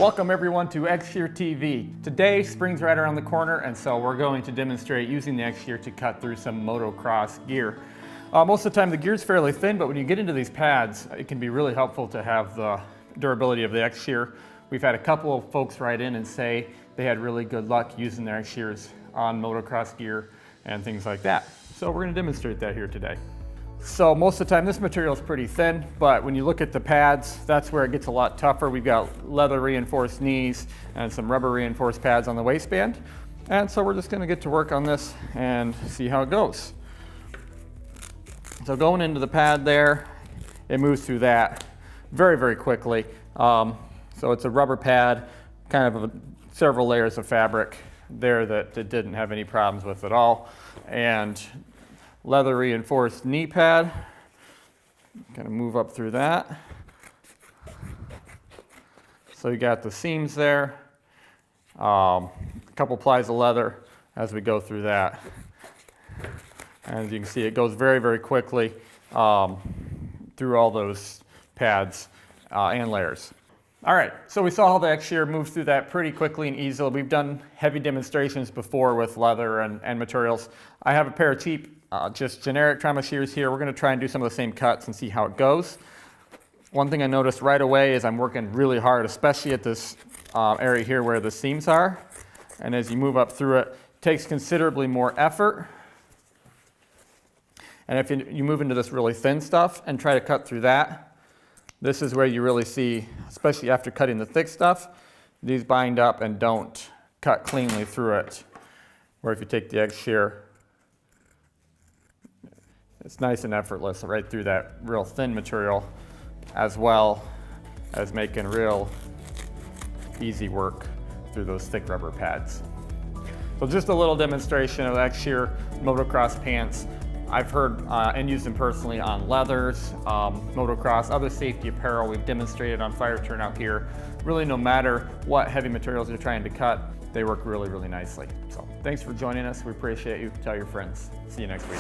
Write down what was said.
Welcome everyone to XShear TV. Today, spring's right around the corner, and so we're going to demonstrate using the XShear to cut through some motocross gear. Most of the time the gear's fairly thin, but when you get into these pads, it can be really helpful to have the durability of the XShear. We've had a couple of folks write in and say they had really good luck using their XShears on motocross gear and things like that. So we're going to demonstrate that here today. So most of the time this material is pretty thin, but when you look at the pads, that's where it gets a lot tougher. We've got leather reinforced knees and some rubber reinforced pads on the waistband. And so we're just going to get to work on this and see how it goes. So going into the pad there, it moves through that very, very quickly. So it's a rubber pad, kind of several layers of fabric there that it didn't have any problems with at all. And leather reinforced knee pad, kind of move up through that. So you got the seams there, a couple plies of leather as we go through that. And as you can see, it goes very, very quickly through all those pads and layers. All right, so we saw how the XShear moves through that pretty quickly and easily. We've done heavy demonstrations before with leather and materials. I have a pair of cheap, just generic trauma shears here. We're gonna try and do some of the same cuts and see how it goes. One thing I noticed right away is I'm working really hard, especially at this area here where the seams are. And as you move up through it, it takes considerably more effort. And if you move into this really thin stuff and try to cut through that, this is where you really see, especially after cutting the thick stuff, these bind up and don't cut cleanly through it. Where if you take the XShear, it's nice and effortless right through that real thin material, as well as making real easy work through those thick rubber pads. So just a little demonstration of XShear motocross pants. I've heard and used them personally on leathers, motocross, other safety apparel. We've demonstrated on fire turnout gear. Really, no matter what heavy materials you're trying to cut, they work really, really nicely. So thanks for joining us. We appreciate you. Tell your friends. See you next week.